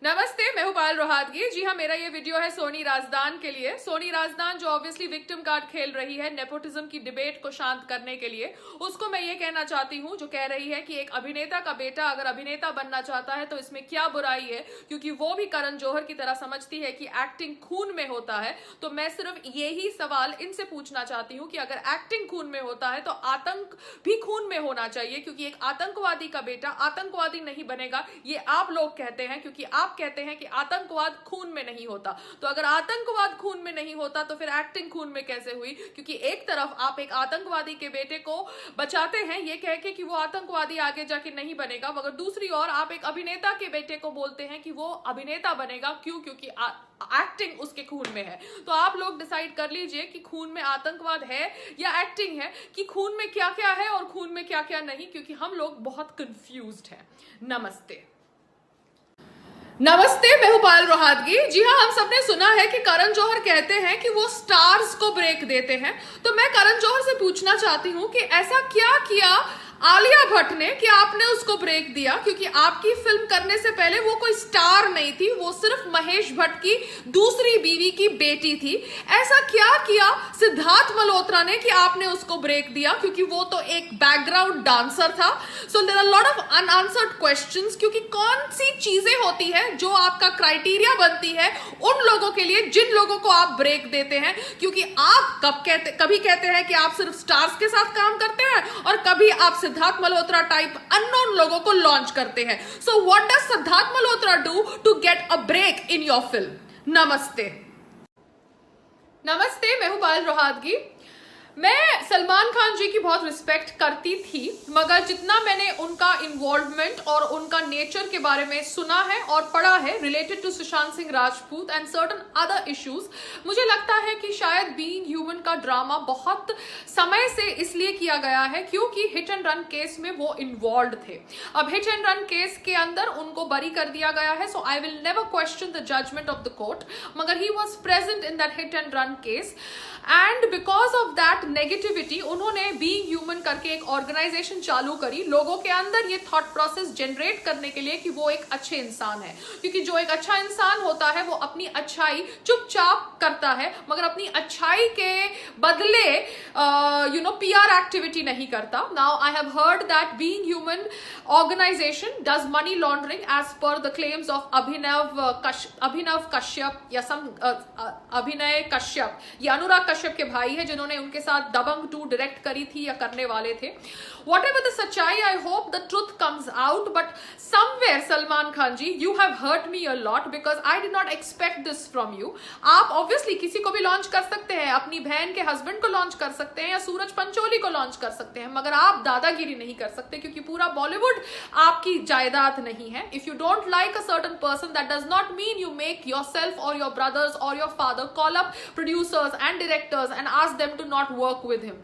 नमस्ते, मैं हूं पायल रोहातगी। जी हाँ, मेरा ये वीडियो है सोनी राजदान के लिए। सोनी राजदान जो ऑब्वियसली विक्टिम कार्ड खेल रही है नेपोटिज्म की डिबेट को शांत करने के लिए, उसको मैं ये कहना चाहती हूँ जो कह रही है कि एक अभिनेता का बेटा अगर अभिनेता बनना चाहता है तो इसमें क्या बुराई है, क्योंकि वो भी करण जौहर की तरह समझती है कि एक्टिंग खून में होता है। तो मैं सिर्फ यही सवाल इनसे पूछना चाहती हूँ कि अगर एक्टिंग खून में होता है तो आतंक भी खून में होना चाहिए, क्योंकि एक आतंकवादी का बेटा आतंकवादी नहीं बनेगा, ये आप लोग कहते हैं, क्योंकि आप कहते हैं कि आतंकवाद खून में नहीं होता। तो अगर आतंकवाद खून में नहीं होता तो फिर एक्टिंग खून में कैसे हुई? क्योंकि एक तरफ आप एक आतंकवादी के बेटे को बचाते हैं ये कह के कि वो आतंकवादी आगे जाके नहीं बनेगा, मगर दूसरी ओर आप एक अभिनेता के बेटे को बोलते हैं कि वो अभिनेता बनेगा। क्यों? क्योंकि एक्टिंग उसके खून में है। तो आप लोग डिसाइड कर लीजिए कि खून में आतंकवाद है या एक्टिंग है, कि खून में क्या क्या है और खून में क्या क्या नहीं, क्योंकि हम लोग बहुत कंफ्यूज्ड हैं। नमस्ते। नमस्ते, मैं हूं पायल रोहातगी। जी हाँ, हम सबने सुना है कि करण जौहर कहते हैं कि वो स्टार्स को ब्रेक देते हैं। तो मैं करण जौहर से पूछना चाहती हूं कि ऐसा क्या किया आलिया भट्ट ने कि आपने उसको ब्रेक दिया? क्योंकि आपकी फिल्म करने से पहले वो कोई स्टार नहीं थी, वो सिर्फ महेश भट्ट की दूसरी बीवी की बेटी थी। ऐसा क्या किया सिद्धार्थ मल्होत्रा ने कि आपने उसको ब्रेक दिया? क्योंकि वो तो एक बैकग्राउंड डांसर था। So there are lot of unanswered questions, क्योंकि कौन सी चीजें होती है जो आपका क्राइटेरिया बनती है उन लोगों के लिए जिन लोगों को आप ब्रेक देते हैं? क्योंकि आप कभी कहते हैं कि आप सिर्फ स्टार्स के साथ काम करते हैं और कभी आप सिद्धार्थ मल्होत्रा टाइप अननोन लोगों को लॉन्च करते हैं। So what does Siddharth Malhotra do to get a break in your film? नमस्ते। नमस्ते, मैं हूं पायल रोहातगी। मैं सलमान खान जी की बहुत रिस्पेक्ट करती थी, मगर जितना मैंने उनका इन्वॉल्वमेंट और उनका नेचर के बारे में सुना है और पढ़ा है related to Sushant Singh Rajput and certain other issues, मुझे लगता है कि शायद बीइंग ह्यूमन का ड्रामा बहुत समय से इसलिए किया गया है क्योंकि हिट एंड रन केस में वो इन्वॉल्व थे। अब हिट एंड रन केस के अंदर उनको बरी कर दिया गया है, so I will never question the judgement of the court, मगर he was present in that hit and run case and because of that negativity उन्होंने बीइंग ह्यूमन करके एक ऑर्गेनाइजेशन चालू करी लोगों के अंदर ये थॉट प्रोसेस जनरेट करने के लिए कि वो एक अच्छे इंसान है। क्योंकि जो एक अच्छा इंसान होता है वो अपनी अच्छाई चुपचाप करता है, मगर अपनी अच्छाई के बदले पीआर एक्टिविटी नहीं करता। Now I have heard that Being Human organisation does money laundering as per the claims of Abhinav Kashyap या अभिनय कश्यप, या अनुराग कश्यप के भाई है जिन्होंने उनके साथ दबंग 2 डायरेक्ट करी थी या करने वाले थे। Whatever the सच्चाई, I hope the truth comes out, but somewhere Salman Khan ji, you have hurt me a lot because I did not expect this from you. आप obviously किसी को भी लॉन्च कर सकते हैं, अपनी बहन के हस्बैंड को लॉन्च कर सकते हैं या सूरज पंचोली को लॉन्च कर सकते हैं, मगर आप दादागिरी नहीं कर सकते क्योंकि पूरा बॉलीवुड आपकी जायदाद नहीं है। If you don't like a certain person, that does not mean you make yourself or your brothers or your father call up producers and directors and ask them to not work with him,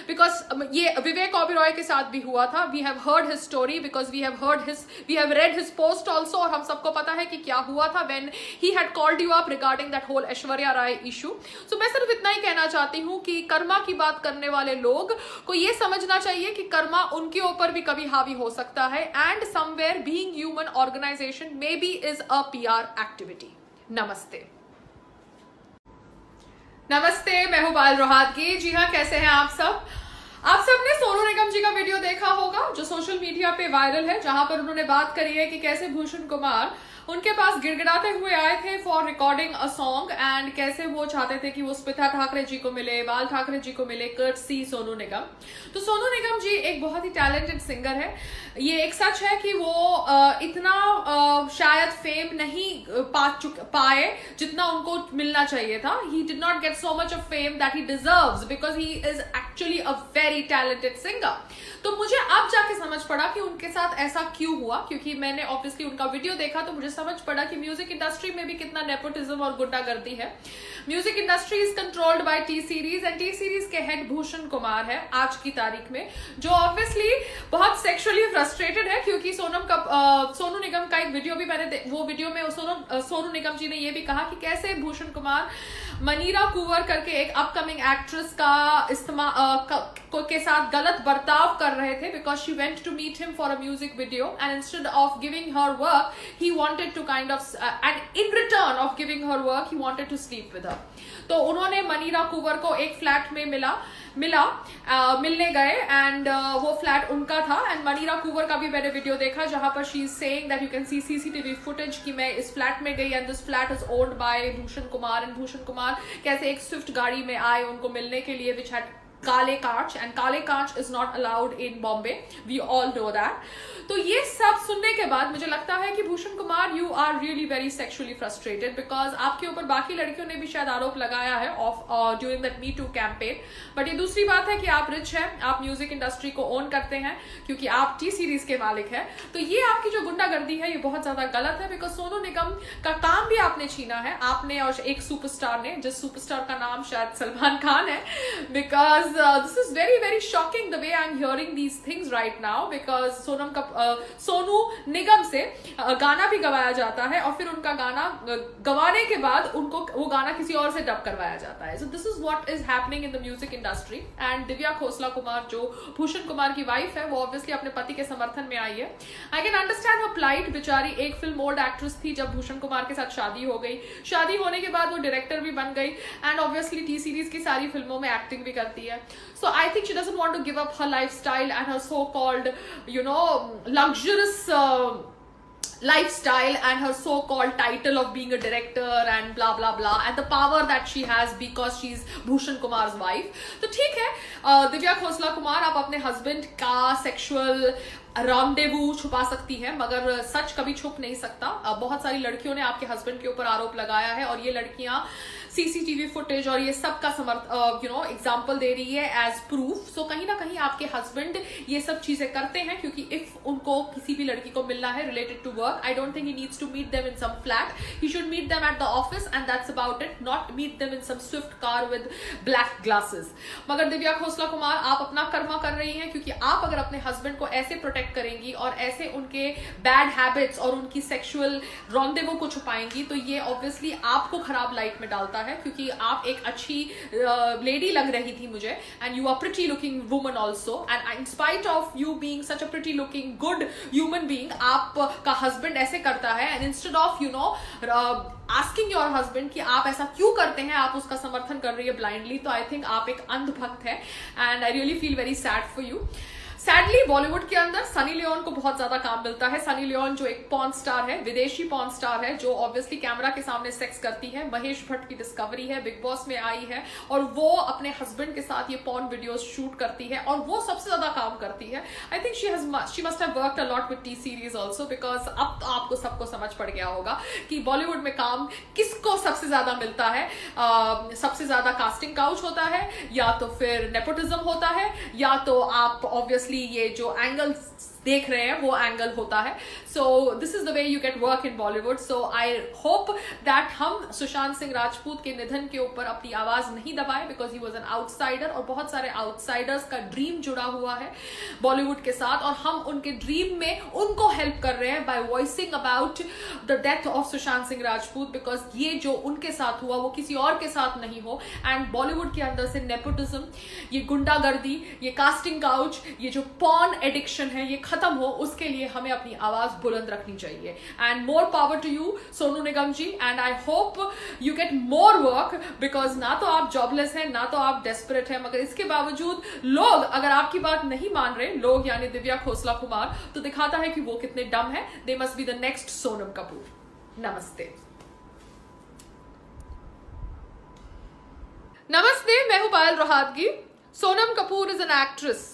because ये विवेक ओबेरॉय के साथ भी हुआ था। We have heard his story because we have read his post also, और हम सबको पता है कि क्या हुआ था when he had called you up regarding that whole Aishwarya Rai issue. So मैं सिर्फ इतना ही कहना चाहती हूँ कि कर्मा की बात करने वाले लोग को ये समझना चाहिए कि कर्मा उनके ऊपर भी कभी हावी हो सकता है, and somewhere being human organization maybe is a PR activity. नमस्ते। नमस्ते, मैं हूं पायल रोहातगी। जी हाँ, कैसे हैं आप सब? आप सबने सोनू निगम जी का वीडियो देखा होगा जो सोशल मीडिया पे वायरल है, जहां पर उन्होंने बात करी है कि कैसे भूषण कुमार उनके पास गिड़गिड़ाते हुए आए थे for recording a song, and कैसे वो चाहते थे कि वो स्मिता ठाकरे जी को मिले, बाल ठाकरे जी को मिले, कर्टसी सोनू निगम। तो सोनू निगम जी एक बहुत ही टैलेंटेड सिंगर है। ये एक सच है कि वो इतना शायद फेम नहीं पाए जितना उनको मिलना चाहिए था। He did not get so much of fame that he deserves because he is actually a very talented singer. तो मुझे अब जाके समझ पड़ा कि उनके साथ ऐसा क्यों हुआ, क्योंकि मैंने ऑब्वियसली उनका वीडियो देखा तो मुझे समझ पड़ा कि म्यूजिक इंडस्ट्री में भी कितना नेपोटिज्म और गुंडागर्दी है। Music industry is controlled by T series and T series के हेड भूषण कुमार है आज की तारीख में, जो ऑब्वियसली बहुत सेक्सुअली फ्रस्ट्रेटेड है। क्योंकि सोनू निगम का एक वीडियो भी मैंने वो वीडियो में सोनू निगम जी ने ये भी कहा कि कैसे भूषण कुमार मनीरा कुंवर करके एक अपकमिंग एक्ट्रेस का के साथ गलत बर्ताव कर रहे थे because she went to meet him for a music video and instead of giving her work he wanted to kind of and in return of giving her work he wanted to sleep with her. तो उन्होंने मनीरा कुंवर को एक flat में मिलने गए and वो flat उनका था एंड मनीरा कुंवर का भी मैंने वीडियो देखा जहां पर she is saying that you can see CCTV footage कि मैं इस फ्लैट में गई and this flat is owned by Bhushan Kumar and Bhushan Kumar कैसे एक स्विफ्ट गाड़ी में आए उनको मिलने के लिए विच हैड काले कांच एंड काले कांच is not allowed in Bombay, we all know that. तो ये सब सुनने के बाद मुझे लगता है कि Bhushan Kumar you are really very sexually frustrated because आपके ऊपर बाकी लड़कियों ने भी शायद आरोप लगाया है of during that me too campaign. But ये दूसरी बात है कि आप रिच हैं, आप म्यूजिक इंडस्ट्री को ओन करते हैं क्योंकि आप टी सीरीज के मालिक हैं। तो ये आपकी जो गुंडागर्दी है ये बहुत ज्यादा गलत है बिकॉज सोनू निगम का काम भी आपने छीना है, आपने और एक सुपरस्टार ने, जिस सुपरस्टार का नाम शायद सलमान खान है। Because this is very very shocking the way I'm hearing these things right now because Sonu Nigam से गाना भी गवाया जाता है और फिर उनका गाना गवाने के बाद उनको वो गाना किसी और से डब करवाया जाता है। So this is what is happening in the music industry and Divya Khosla Kumar जो भूषण कुमार की वाइफ है वो ऑब्वियसली अपने पति के समर्थन में आई है। I can understand her plight, बेचारी एक फिल्म ओल्ड एक्ट्रेस थी जब भूषण कुमार के साथ शादी हो गई, शादी होने के बाद वो डायरेक्टर भी बन गई एंड ऑब्वियसली टी सीरीज की सारी फिल्मों में एक्टिंग भी करती है। So I think she doesn't want to give up her lifestyle and her so-called, you know, luxurious lifestyle and her so-called title of being a director and blah blah blah and the power that she has because she's Bhushan Kumar's wife. तो ठीक है दिव्या खोसला कुमार आप अपने husband का sexual rendezvous छुपा सकती है मगर सच कभी छुप नहीं सकता। बहुत सारी लड़कियों ने आपके हस्बैंड के ऊपर आरोप लगाया है और ये लड़कियां सीसीटीवी फुटेज और ये सब का एग्जाम्पल दे रही है एज प्रूफ। सो कहीं ना कहीं आपके हस्बैंड ये सब चीजें करते हैं क्योंकि इफ उनको किसी भी लड़की को मिलना है related to work, I don't think he needs to meet them in some flat, he should meet them at the office and that's about it, not meet them in some Swift car with black glasses. मगर दिव्या खोसला कुमार आप अपना कर्मा कर रही हैं क्योंकि आप अगर अपने हस्बैंड को ऐसे प्रोटेक्ट करेंगी और ऐसे उनके बैड हैबिट्स और उनकी सेक्सुअल रॉन्डेवो को छुपाएंगी तो ये ऑब्वियसली आपको खराब लाइट में डालता है क्योंकि आप एक अच्छी लेडी लग रही थी मुझे and you are pretty looking woman also and in spite of you being such a pretty looking good human being आपका हस्बैंड ऐसे करता है and instead of you know asking your husband कि आप ऐसा क्यों करते हैं, आप उसका समर्थन कर रही है ब्लाइंडली। तो आई थिंक आप एक अंधभक्त है and I really feel very sad for you. Sadly Bollywood के अंदर सनी लियोन को बहुत ज्यादा काम मिलता है। सनी लियोन जो एक पॉर्न स्टार है, विदेशी पॉर्न स्टार है जो ऑब्वियसली कैमरा के सामने सेक्स करती है, महेश भट्ट की डिस्कवरी है, बिग बॉस में आई है और वो अपने हस्बैंड के साथ ये पॉर्न वीडियोस शूट करती है और वो सबसे ज्यादा काम करती है। I think she must have worked a lot with T series also because अब तो आपको सबको समझ पड़ गया होगा कि बॉलीवुड में काम किसको सबसे ज्यादा मिलता है। सबसे ज्यादा कास्टिंग काउच होता है या तो फिर नेपोटिज्म होता है या तो आप ऑब्वियसली ये जो एंगल्स देख रहे हैं वो एंगल होता है। So this is the way you get work in Bollywood. So I hope that हम सुशांत सिंह राजपूत के निधन के ऊपर अपनी आवाज नहीं दबाए because he was an outsider और बहुत सारे आउटसाइडर्स का ड्रीम जुड़ा हुआ है बॉलीवुड के साथ और हम उनके ड्रीम में उनको हेल्प कर रहे हैं by voicing about the death of Sushant Singh Rajput because ये जो उनके साथ हुआ वो किसी और के साथ नहीं हो एंड बॉलीवुड के अंदर से नेपोटिज्म, ये गुंडागर्दी, ये कास्टिंग काउच, ये जो पॉर्न एडिक्शन है ये खत्म हो, उसके लिए हमें अपनी आवाज बुलंद रखनी चाहिए। And more power to you Sonu Nigam ji and I hope you get more work because ना तो आप जॉबलेस हैं ना तो आप डेस्परेट हैं मगर इसके बावजूद लोग अगर आपकी बात नहीं मान रहे, लोग यानी दिव्या खोसला कुमार, तो दिखाता है कि वो कितने डम है। They must be the next Sonam Kapoor. नमस्ते। नमस्ते, मैं हूं Payal Rohatgi. Sonam Kapoor is an actress,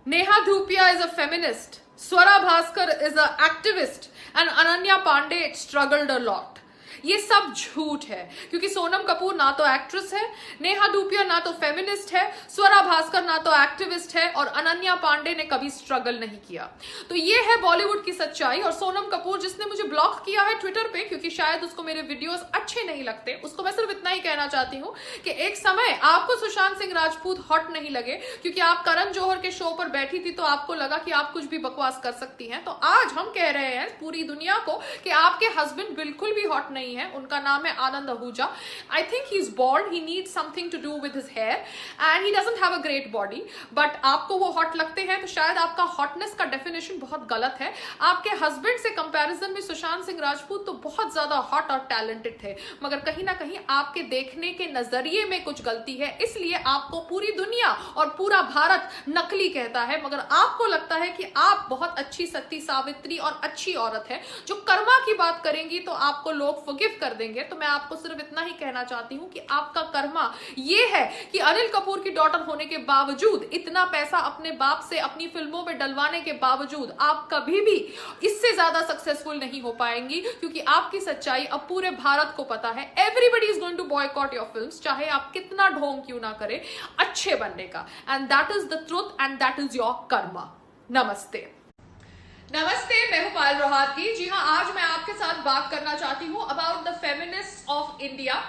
Neha Dhupia is a feminist, Swara Bhaskar is an activist, and Ananya Pandey struggled a lot. ये सब झूठ है क्योंकि सोनम कपूर ना तो एक्ट्रेस है, नेहा धूपिया ना तो फेमिनिस्ट है, स्वरा भास्कर ना तो एक्टिविस्ट है और अनन्या पांडे ने कभी स्ट्रगल नहीं किया। तो ये है बॉलीवुड की सच्चाई। और सोनम कपूर जिसने मुझे ब्लॉक किया है ट्विटर पे क्योंकि शायद उसको मेरे वीडियोस अच्छे नहीं लगते, उसको मैं सिर्फ इतना ही कहना चाहती हूँ कि एक समय आपको सुशांत सिंह राजपूत हॉट नहीं लगे क्योंकि आप करण जौहर के शो पर बैठी थी तो आपको लगा कि आप कुछ भी बकवास कर सकती हैं। तो आज हम कह रहे हैं पूरी दुनिया को कि आपके हस्बैंड बिल्कुल भी हॉट नहीं नहीं है, उनका नाम है Anand Ahuja. I think he is bald, he needs something to do with his hair and he doesn't have a great body, but आपको वो हॉट लगते हैं तो शायद आपका हॉटनेस का डेफिनेशन बहुत गलत है। आपके हस्बैंड से कंपैरिजन में सुशांत सिंह राजपूत तो बहुत ज्यादा हॉट और टैलेंटेड थे, मगर कहीं ना कहीं आपके देखने के नजरिए में कुछ गलती है, इसलिए आपको पूरी दुनिया और पूरा भारत नकली कहता है। मगर आपको लगता है कि आप बहुत अच्छी सती सावित्री और अच्छी औरत है। जो कर्मा की बात करेंगी तो आपको लोग फॉरगिव कर देंगे। तो मैं आपको सिर्फ इतना ही कहना चाहती हूं कि आपका कर्मा ये है कि अनिल कपूर की डॉटर होने के बावजूद, इतना पैसा अपने बाप से अपनी फिल्मों में डलवाने के बावजूद आप कभी भी इससे ज्यादा सक्सेसफुल नहीं हो पाएंगी, क्योंकि आपकी सच्चाई अब पूरे भारत को पता है। Everybody is going to boycott your films, चाहे आप कितना ढोंग क्यों ना करें अच्छे बनने का, and that is the truth and that is your Karma. नमस्ते। नमस्ते, मैं हूं पायल रोहातगी। जी हाँ, आज मैं आपके साथ बात करना चाहती हूं about the feminist of India.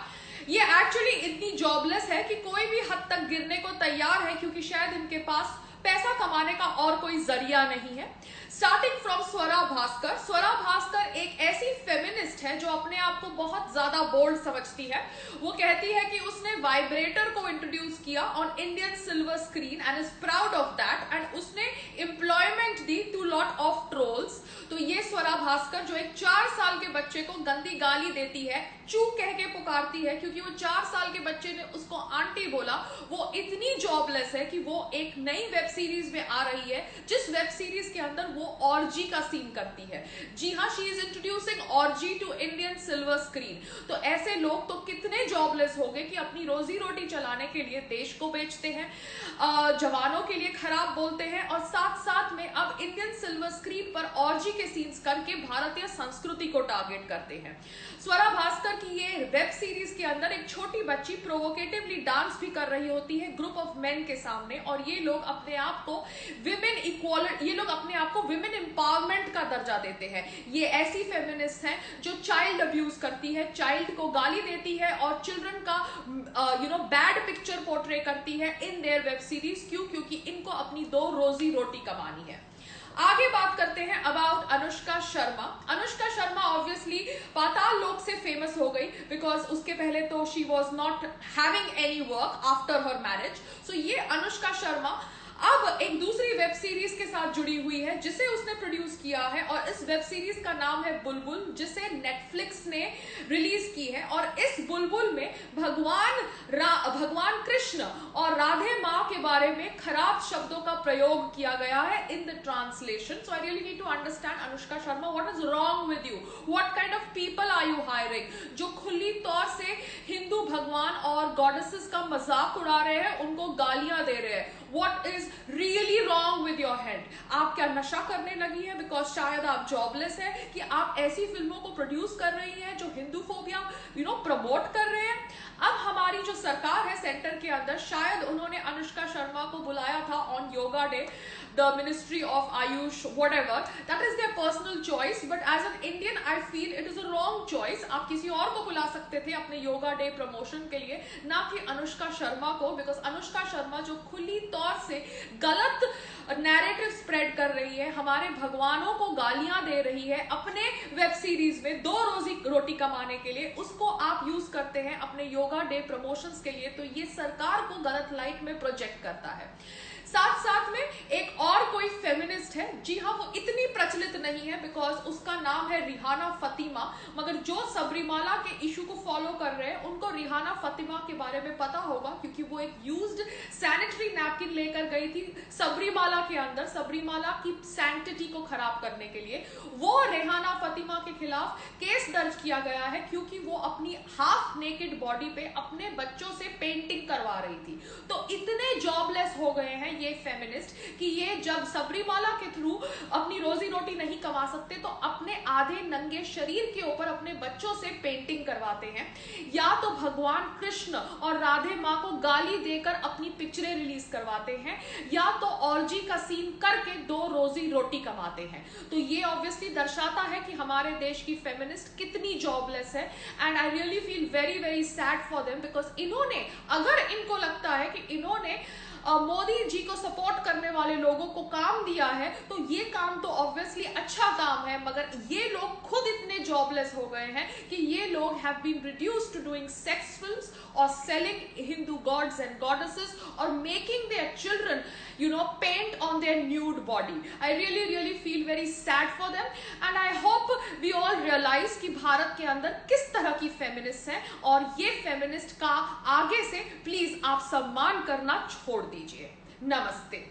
ये एक्चुअली इतनी जॉबलेस है कि कोई भी हद तक गिरने को तैयार है, क्योंकि शायद इनके पास पैसा कमाने का और कोई जरिया नहीं है। Starting from Swara Bhaskar. स्वरा भास्कर एक ऐसी फेमिनिस्ट है जो अपने आप को बहुत ज्यादा बोल्ड समझती है। वो कहती है कि उसने वाइब्रेटर को इंट्रोड्यूस किया on Indian silver screen and is proud of that, and उसने एम्प्लॉयमेंट दी टू लॉट ऑफ ट्रोल्स। तो ये स्वरा भास्कर जो एक 4 साल के बच्चे को गंदी गाली देती है, चू कह के पुकारती है, क्योंकि वो 4 साल के बच्चे ने उसको आंटी बोला, वो इतनी जॉबलेस है कि वो एक नई वेब सीरीज में आ रही है, जिस वेब सीरीज के अंदर वो ऑर्जी का सीन करती है। जी हाँ, she is introducing orgy to Indian silver screen. तो ऐसे लोग तो कितने जॉबलेस हो गए कि अपनी रोजी रोटी चलाने के लिए देश को बेचते हैं, जवानों के लिए खराब बोलते हैं, और साथ साथ में अब इंडियन सिल्वर स्क्रीन पर ऑर्जी के सीन्स करके भारतीय संस्कृति को टारगेट करते हैं। स्वरा भास्कर की ये वेब सीरीज के अंदर एक छोटी बच्ची प्रोवोकेटिवली डांस भी कर रही होती है ग्रुप ऑफ मेन के सामने, और ये लोग अपने आप को विमेन इक्वालिटी, ये लोग अपने आप को विमेन एम्पावरमेंट का दर्जा देते हैं। ये ऐसी फेमिनिस्ट हैं जो चाइल्ड अब्यूज करती है, चाइल्ड को गाली देती है और चिल्ड्रन का बैड पिक्चर पोर्ट्रे करती है इन देयर वेब सीरीज। क्यों? क्योंकि इनको अपनी 2 रोजी रोटी कमानी है। आगे बात करते हैं अबाउट अनुष्का शर्मा। अनुष्का शर्मा ऑब्वियसली पाताल लोक से फेमस हो गई, बिकॉज उसके पहले तो she was not having any work after her marriage. So ये अनुष्का शर्मा अब एक दूसरी वेब सीरीज के साथ जुड़ी हुई है जिसे उसने प्रोड्यूस किया है, और इस वेब सीरीज का नाम है बुलबुल, जिसे नेटफ्लिक्स ने रिलीज की है। और इस बुलबुल में भगवान कृष्ण और राधे माँ के बारे में खराब शब्दों का प्रयोग किया गया है in the translation. So I really need to understand Anushka Sharma, what is wrong with you, what kind of people are you hiring, जो खुली तौर से हिंदू भगवान और गॉडेसेस का मजाक उड़ा रहे हैं, उनको गालियां दे रहे हैं। What is really wrong with your head? आप क्या नशा करने लगी है? बिकॉज शायद आप जॉबलेस है कि आप ऐसी फिल्मों को प्रोड्यूस कर रही हैं जो हिंदू फोबिया प्रमोट कर रहे हैं। अब हमारी जो सरकार है सेंटर के अंदर, शायद उन्होंने अनुष्का शर्मा को बुलाया था on yoga day, the ministry of Ayush, whatever, that is their personal choice, but as an Indian I feel it is a wrong choice। आप किसी और को बुला सकते थे अपने योगा डे प्रमोशन के लिए, ना कि अनुष्का शर्मा को, बिकॉज अनुष्का शर्मा जो खुली तौर से गलत नैरेटिव स्प्रेड कर रही है, हमारे भगवानों को गालियां दे रही है अपने वेब सीरीज में 2 रोजी रोटी कमाने के लिए, उसको आप यूज करते हैं अपने योगा डे प्रमोशंस के लिए। तो ये सरकार को गलत लाइट में प्रोजेक्ट करता है। साथ साथ में एक और कोई फेमिनिस्ट है, जी हाँ, वो इतनी प्रचलित नहीं है बिकॉज उसका नाम है रिहाना फतिमा, मगर जो सबरीमाला के इशू को फॉलो कर रहे हैं उनको रिहाना फतिमा के बारे में पता होगा, क्योंकि वो एक यूज्ड सैनिटरी नैपकिन लेकर गई थी सबरीमाला के अंदर, सबरीमाला की सैंक्टिटी को खराब करने के लिए। वो रिहाना फतिमा के खिलाफ केस दर्ज किया गया है, क्योंकि वो अपनी हाफ नेकेड बॉडी पे अपने बच्चों से पेंटिंग करवा रही थी। तो इतने जॉबलेस हो गए हैं ये फेमिनिस्ट कि ये जब सबरीमाला के थ्रू अपनी रोजी रोटी नहीं कमा सकते तो अपने आधे नंगे शरीर के ऊपर अपने बच्चों से पेंटिंग करवाते हैं, या तो भगवान कृष्ण और राधे माँ को गाली देकर अपनी पिक्चरें रिलीज करवाते हैं, या तो ऑर्जी का सीन करके 2 रोजी रोटी कमाते हैं। तो ये ऑब्वियसली दर्शाता है कि हमारे देश की फेमिनिस्ट कितनी जॉबलेस है, and I really feel very very sad for them, because इन्होंने, अगर इनको लगता है कि इन्होंने मोदी जी को सपोर्ट करने वाले लोगों को काम दिया है, तो ये काम तो ऑब्वियसली अच्छा काम है, मगर ये लोग खुद इतने जॉबलेस हो गए हैं कि ये लोग have been reduced to doing sex films और selling Hindu gods and goddesses और making their children paint on their nude body. I really feel very sad for them, and I hope we all realize कि भारत के अंदर किस तरह की feminist हैं, और ये फेमिनिस्ट का आगे से प्लीज आप सम्मान करना छोड़ दीजिए। नमस्ते।